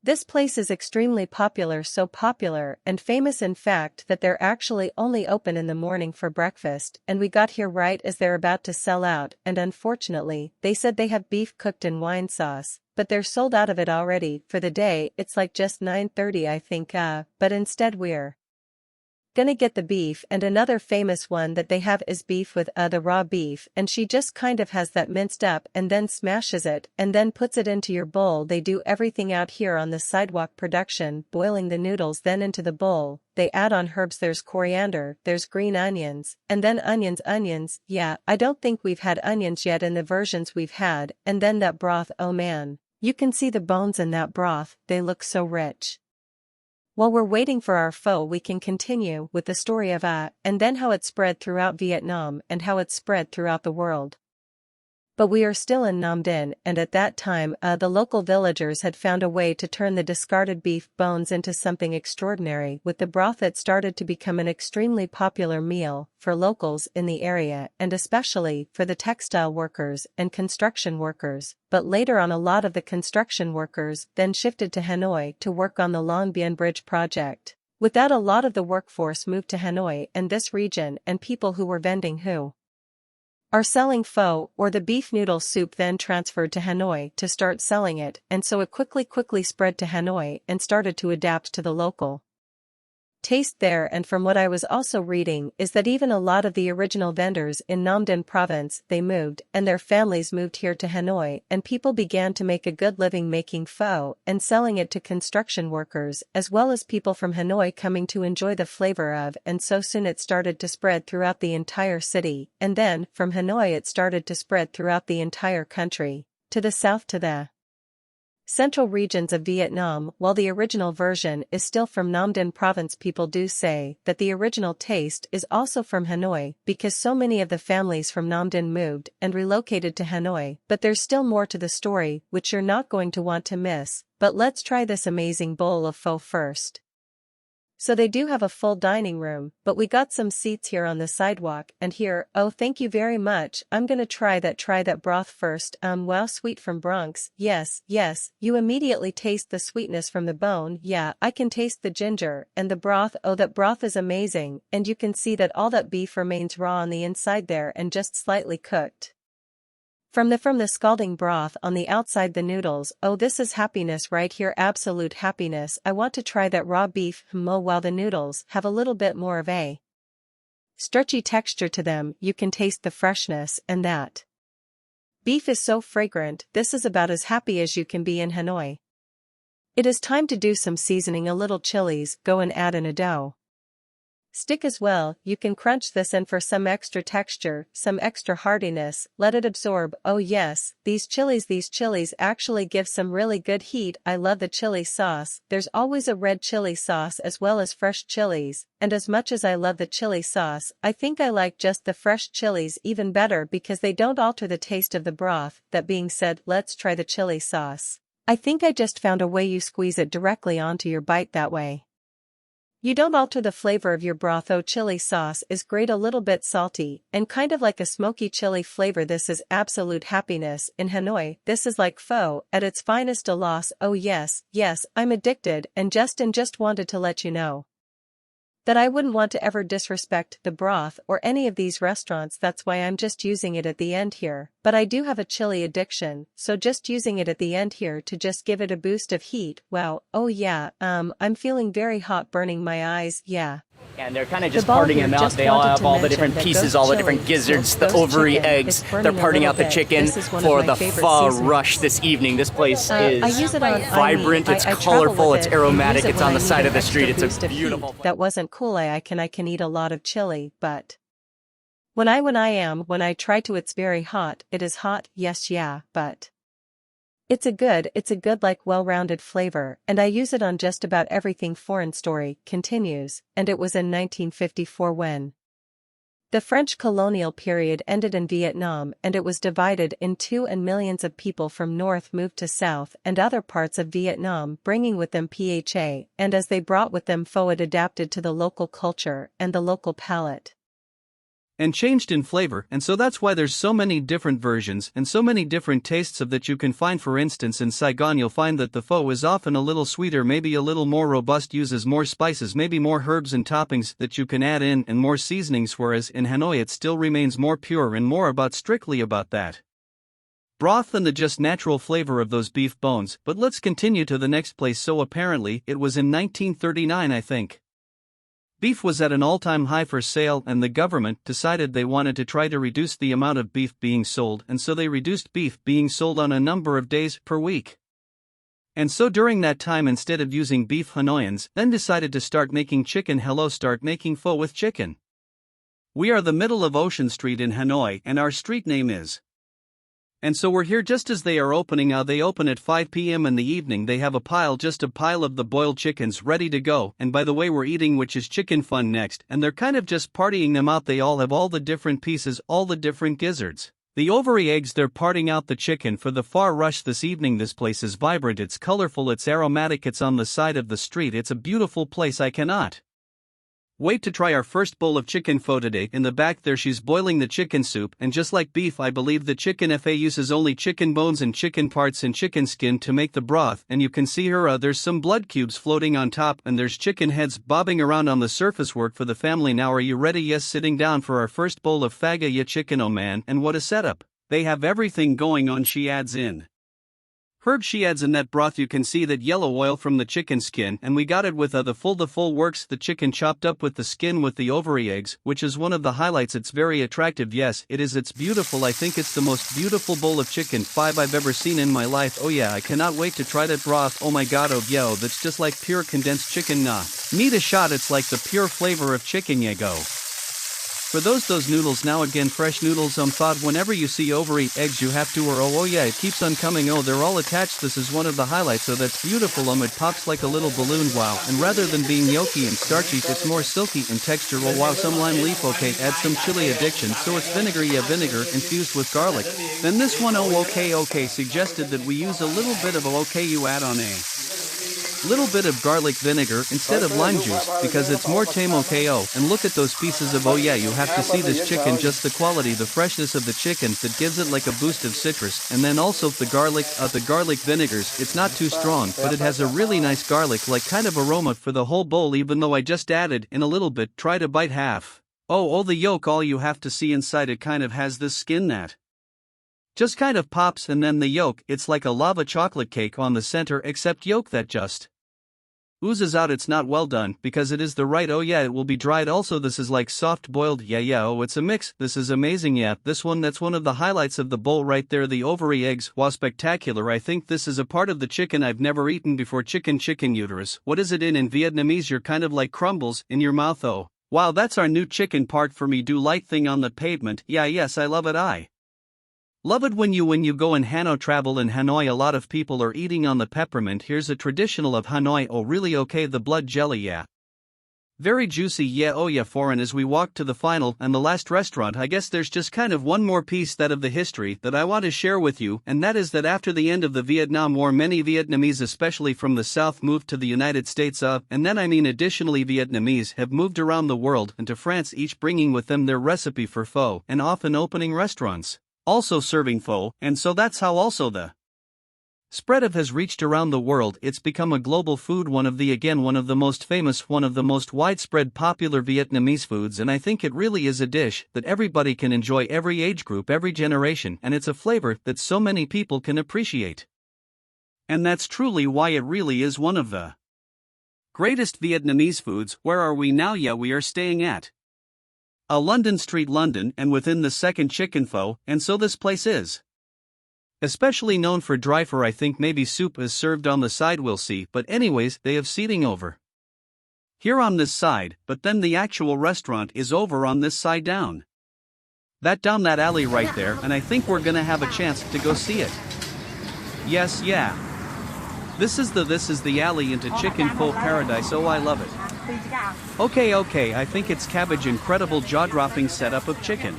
This place is extremely popular, so popular and famous in fact that they're actually only open in the morning for breakfast, and we got here right as they're about to sell out, and unfortunately, they said they have beef cooked in wine sauce, but they're sold out of it already. For the day it's like just 9:30 I think, but instead we're gonna get the beef, and another famous one that they have is beef with the raw beef, and she just kind of has that minced up and then smashes it and then puts it into your bowl. They do everything out here on the sidewalk production, boiling the noodles then into the bowl. They add on herbs, there's coriander, there's green onions, and then onions. Yeah, I don't think we've had onions yet in the versions we've had, and then that broth, oh man. You can see the bones in that broth, they look so rich. While we're waiting for our pho, we can continue with the story of and then how it spread throughout Vietnam and how it spread throughout the world. But we are still in Nam Dinh, and at that time, the local villagers had found a way to turn the discarded beef bones into something extraordinary. With the broth, it started to become an extremely popular meal for locals in the area, and especially for the textile workers and construction workers. But later on, a lot of the construction workers then shifted to Hanoi to work on the Long Bien Bridge project. With that, a lot of the workforce moved to Hanoi and this region, and people who were vending who are selling pho or the beef noodle soup then transferred to Hanoi to start selling it, and so it quickly spread to Hanoi and started to adapt to the local taste there. And from what I was also reading is that even a lot of the original vendors in Nam Dinh province, they moved and their families moved here to Hanoi, and people began to make a good living making pho and selling it to construction workers as well as people from Hanoi coming to enjoy the flavor of, and so soon it started to spread throughout the entire city, and then from Hanoi it started to spread throughout the entire country, to the south to the central regions of Vietnam. While the original version is still from Nam Dinh province, people do say that the original taste is also from Hanoi because so many of the families from Nam Dinh moved and relocated to Hanoi. But there's still more to the story which you're not going to want to miss. But let's try this amazing bowl of pho first. So they do have a full dining room, but we got some seats here on the sidewalk, and here, oh thank you very much, I'm gonna try that broth first. Wow, sweet from Bronx, yes, you immediately taste the sweetness from the bone. Yeah, I can taste the ginger, and the broth, oh that broth is amazing, and you can see that all that beef remains raw on the inside there and just slightly cooked. From the scalding broth on the outside, the noodles, oh this is happiness right here, absolute happiness. I want to try that raw beef. Oh wow, the noodles have a little bit more of a stretchy texture to them. You can taste the freshness, and that beef is so fragrant. This is about as happy as you can be in Hanoi. It is time to do some seasoning, a little chilies, go and add in a dough stick as well. You can crunch this in for some extra texture, some extra hardiness, let it absorb. Oh yes, these chilies actually give some really good heat. I love the chili sauce. There's always a red chili sauce as well as fresh chilies, and as much as I love the chili sauce, I think I like just the fresh chilies even better because they don't alter the taste of the broth. That being said, let's try the chili sauce. I think I just found a way you squeeze it directly onto your bite that way. You don't alter the flavor of your broth. Oh, chili sauce is great, a little bit salty, and kind of like a smoky chili flavor. This is absolute happiness. In Hanoi, this is like pho at its finest, a loss. Oh yes, I'm addicted, and just wanted to let you know that I wouldn't want to ever disrespect the broth or any of these restaurants. That's why I'm just using it at the end here. But I do have a chili addiction, so just using it at the end here to just give it a boost of heat. Wow, oh yeah, I'm feeling very hot, burning my eyes, yeah. And they're kind of just parting them out. They all have all the different pieces, all the different gizzards, the ovary eggs. They're parting out the chicken for the pho rush this evening. This place is vibrant, it's colorful, it's aromatic, it's on the side of the street. It's a beautiful place. That wasn't cool. I can eat a lot of chili, but when I try to, it's very hot. It is hot, yes, yeah, but it's a good like well-rounded flavor, and I use it on just about everything. Foreign story continues, and it was in 1954 when the French colonial period ended in Vietnam, and it was divided in two, and millions of people from north moved to south and other parts of Vietnam, bringing with them PHA, and as they brought with them pho, it adapted to the local culture and the local palate. and changed in flavor, and so that's why there's so many different versions and so many different tastes of that you can find. For instance, in Saigon you'll find that the pho is often a little sweeter, maybe a little more robust, uses more spices, maybe more herbs and toppings that you can add in, and more seasonings, whereas in Hanoi it still remains more pure and more about strictly about that broth and the just natural flavor of those beef bones. But let's continue to the next place. So apparently it was in 1939, I think. Beef was at an all-time high for sale, and the government decided they wanted to try to reduce the amount of beef being sold, and so they reduced beef being sold on a number of days per week. And so during that time, instead of using beef, Hanoians then decided to start making chicken. Start making pho with chicken. We are the middle of Ocean Street in Hanoi, and our street name is. And so we're here just as they are opening. Now they open at 5 p.m. in the evening. They have just a pile of the boiled chickens ready to go. And by the way, we're eating, which is chicken fun next, and they're kind of just partying them out. They all have all the different pieces, all the different gizzards. The ovary eggs, they're parting out the chicken for the far rush this evening. This place is vibrant, it's colorful, it's aromatic, it's on the side of the street. It's a beautiful place. I cannot wait to try our first bowl of chicken pho today. In the back there she's boiling the chicken soup, and just like beef, I believe the chicken pho uses only chicken bones and chicken parts and chicken skin to make the broth. And you can see her, there's some blood cubes floating on top, and there's chicken heads bobbing around on the surface. Work for the family. Now are you ready? Yes, sitting down for our first bowl of fagaya chicken. Oh man, and what a setup. They have everything going on. She adds in herb, she adds in that broth. You can see that yellow oil from the chicken skin, and we got it with the full works, the chicken chopped up with the skin with the ovary eggs, which is one of the highlights. It's very attractive. Yes, it is. It's beautiful. I think it's the most beautiful bowl of chicken pho I've ever seen in my life. Oh yeah, I cannot wait to try that broth. Oh my god, oh yo, that's just like pure condensed chicken. Nah, need a shot. It's like the pure flavor of chicken. Yeah, go. For those noodles, now again fresh noodles thought. Whenever you see ovary eggs you have to, or oh yeah, it keeps on coming. Oh, they're all attached. This is one of the highlights. So that's beautiful. It pops like a little balloon. Wow. And rather than being yolky and starchy, it's more silky in texture. Oh wow, some lime leaf. Okay, add some chili addiction. So it's vinegar. Yeah, vinegar infused with garlic. Then this one, oh okay, suggested that we use a little bit of you add on a little bit of garlic vinegar instead of lime juice, because it's more tame. And look at those pieces of, oh yeah, you have to see this chicken, just the quality, the freshness of the chicken that gives it like a boost of citrus. And then also the garlic vinegars, it's not too strong, but it has a really nice garlic like kind of aroma for the whole bowl. Even though I just added in a little bit, try to bite half. Oh the yolk, all you have to see inside, it kind of has this skin that just kind of pops, and then the yolk, it's like a lava chocolate cake on the center, except yolk that just oozes out. It's not well done, because it is the right, oh yeah, it will be dried. Also this is like soft boiled, yeah, oh it's a mix. This is amazing. Yeah, this one, that's one of the highlights of the bowl right there, the ovary eggs. Wow, spectacular. I think this is a part of the chicken I've never eaten before. Chicken uterus. What is it in Vietnamese? You're kind of like crumbles in your mouth. Oh wow, that's our new chicken part for me. Do light thing on the pavement. Yeah, yes, I love it. I love it when you go in Hanoi, travel in Hanoi. A lot of people are eating on the peppermint. Here's a traditional of Hanoi. Oh really? Okay, the blood jelly. Yeah, very juicy. Yeah, oh yeah. Foreign. As we walk to the final and the last restaurant, I guess there's just kind of one more piece, that of the history, that I want to share with you, and that is that after the end of the Vietnam War, many Vietnamese, especially from the south, moved to the United States and then additionally Vietnamese have moved around the world and to France, each bringing with them their recipe for pho, and often opening restaurants also serving pho, and so that's how also the spread of has reached around the world. It's become a global food, one of the most famous, one of the most widespread popular Vietnamese foods, and I think it really is a dish that everybody can enjoy, every age group, every generation, and it's a flavor that so many people can appreciate. And that's truly why it really is one of the greatest Vietnamese foods. Where are we now? Yeah, we are staying at a London Street, London, and within the second chicken pho, and so this place is especially known for dry pho. I think maybe soup is served on the side, we'll see, but anyways, they have seating over here on this side, but then the actual restaurant is over on this side, down that alley right there, and I think we're gonna have a chance to go see it. Yes, yeah. This is the alley into chicken pho paradise. Oh, I love it. Okay, I think it's cabbage. Incredible jaw-dropping setup of chicken.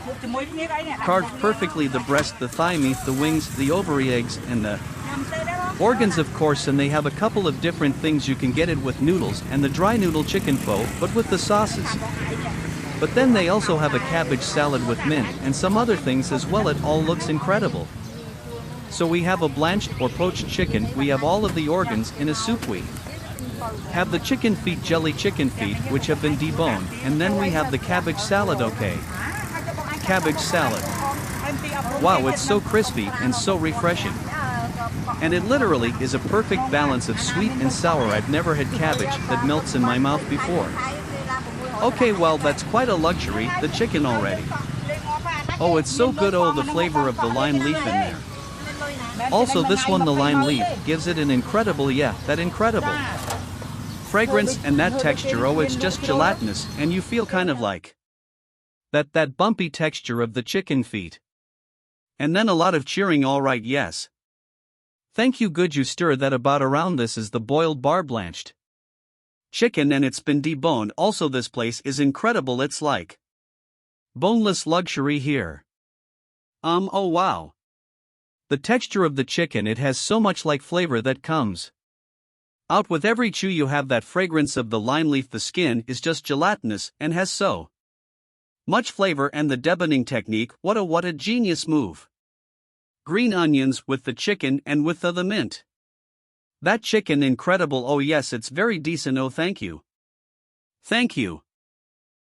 Carved perfectly, the breast, the thigh meat, the wings, the ovary eggs, and the organs of course, and they have a couple of different things. You can get it with noodles and the dry noodle chicken pho, but with the sauces. But then they also have a cabbage salad with mint and some other things as well. It all looks incredible. So we have a blanched or poached chicken, we have all of the organs in a soup, we have the chicken feet, jelly chicken feet, which have been deboned, and then we have the cabbage salad. Okay. Cabbage salad. Wow, it's so crispy and so refreshing. And it literally is a perfect balance of sweet and sour. I've never had cabbage that melts in my mouth before. Okay, well, that's quite a luxury, the chicken already. Oh, it's so good. Oh, the flavor of the lime leaf in there. Also, this one, the lime leaf, gives it an incredible, that incredible fragrance and that texture. Oh, it's just gelatinous, and you feel kind of like that bumpy texture of the chicken feet. And then a lot of cheering. All right, yes. Thank you. Good, you stir that about around. This is the boiled bar blanched chicken and it's been deboned. Also, this place is incredible. It's like boneless luxury here. Oh wow. The texture of the chicken, it has so much like flavor that comes out with every chew. You have that fragrance of the lime leaf. The skin is just gelatinous and has so much flavor, and the deboning technique, what a genius move. Green onions with the chicken and with the mint. That chicken incredible. Oh yes, it's very decent. Oh, thank you. Thank you.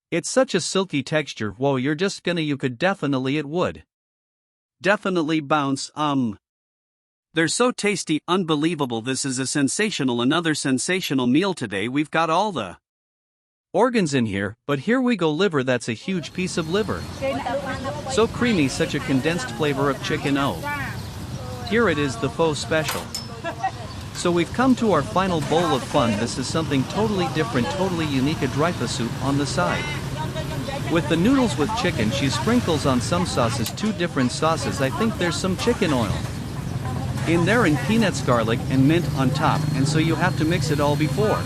It's such a silky texture. Whoa, you're just gonna, you could definitely, it would definitely bounce. They're so tasty, unbelievable. This is a sensational, another sensational meal today. We've got all the organs in here, but here we go. Liver, that's a huge piece of liver. So creamy, such a condensed flavor of chicken. Oh, here it is, the faux special. So we've come to our final bowl of fun. This is something totally different, totally unique, a dryfa soup on the side. With the noodles with chicken, she sprinkles on some sauces, 2 different sauces. I think there's some chicken oil in there and peanuts, garlic, and mint on top, and so you have to mix it all before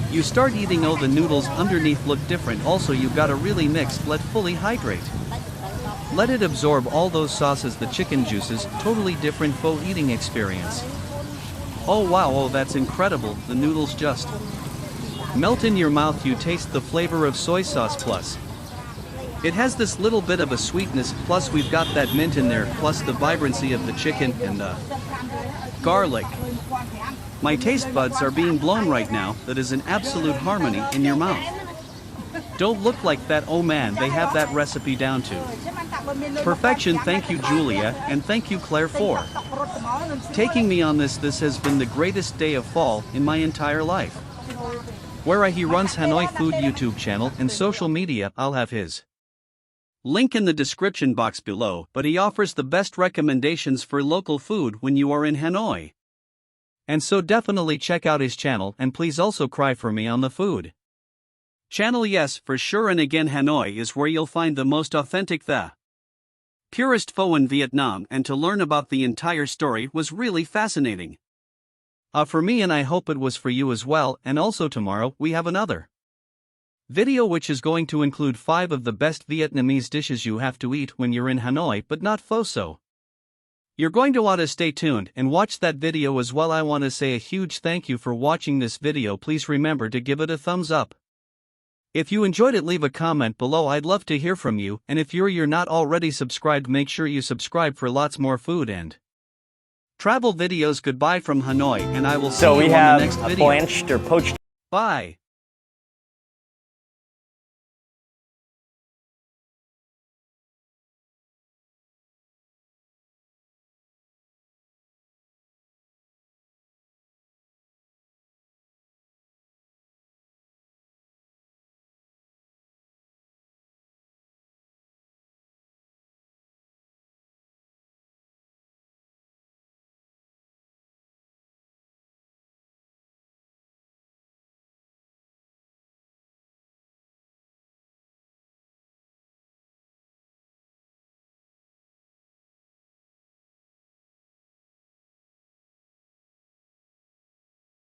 you start eating. Oh, the noodles underneath look different. Also, you gotta really mix, let fully hydrate. Let it absorb all those sauces, the chicken juices, totally different faux eating experience. Oh wow, oh that's incredible, the noodles just melt in your mouth. You taste the flavor of soy sauce, plus it has this little bit of a sweetness, plus we've got that mint in there, plus the vibrancy of the chicken and the garlic. My taste buds are being blown right now. That is an absolute harmony in your mouth. Don't look like that. Oh man, they have that recipe down to perfection. Thank you, Julia, and thank you, Claire, for taking me on this. This has been the greatest day of fall in my entire life. Where he runs Hanoi Food YouTube channel and social media. I'll have his link in the description box below, but he offers the best recommendations for local food when you are in Hanoi. And so definitely check out his channel, and please also cry for me on the food channel. Yes, for sure. And again, Hanoi is where you'll find the most authentic, the purest pho in Vietnam, and to learn about the entire story was really fascinating. For me, and I hope it was for you as well. And also tomorrow we have another video which is going to include 5 of the best Vietnamese dishes you have to eat when you're in Hanoi, but not pho. So you're going to want to stay tuned and watch that video as well. I want to say a huge thank you for watching this video. Please remember to give it a thumbs up. If you enjoyed it, leave a comment below. I'd love to hear from you, and if you're not already subscribed, make sure you subscribe for lots more food and travel videos. Goodbye from Hanoi, and I will see you on the next video. So we have blanched or poached. Bye.